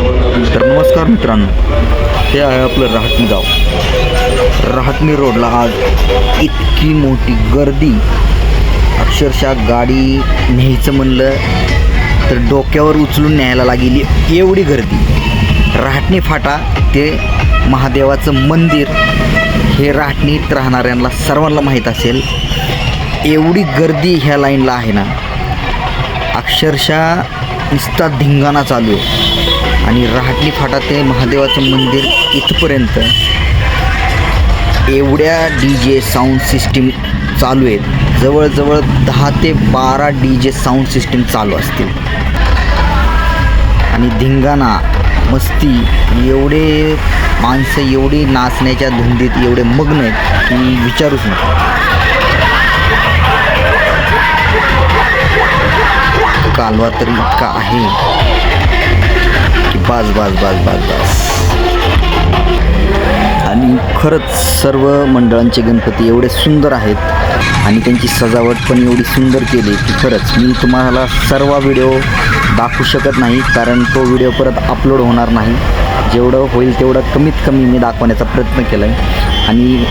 तर नमस्कार मित्रांनो, हे आहे आपलं राहटणी गाव. राहटणी रोडला आज इतकी मोठी गर्दी, अक्षरशः गाडी न्यायचं म्हणलं तर डोक्यावर उचलून न्यायला लागेली एवढी गर्दी. राहटणी फाटा ते महादेवाचं मंदिर हे राहटणीत राहणाऱ्यांना सर्वांना माहीत असेल. एवढी गर्दी ह्या लाईनला आहे ना, अक्षरशः नुसता धिंगाणा चालू आहे. आणि राहटणी फाटा ते महादेवाचं मंदिर इथपर्यंत एवढ्या DJ साऊंड सिस्टीम चालू आहेत. जवळजवळ 10 ते 12 DJ साऊंड सिस्टीम चालू असतील. आणि धिंगाणा मस्ती, एवढे माणसं एवढी नाचण्याच्या धुंदीत एवढे मग्न आहेत की विचारूच नका. कालवा तर इतका आहे की बास बास बास बास बास. आणि खरंच सर्व मंडळांचे गणपती एवढे सुंदर आहेत आणि त्यांची सजावट पण एवढी सुंदर केली की खरंच मी तुम्हाला सर्व व्हिडिओ दाखवू शकत नाही, कारण तो व्हिडिओ परत अपलोड होणार नाही. जेवढं होईल तेवढं कमीत कमी मी दाखवण्याचा प्रयत्न केला आहे. आणि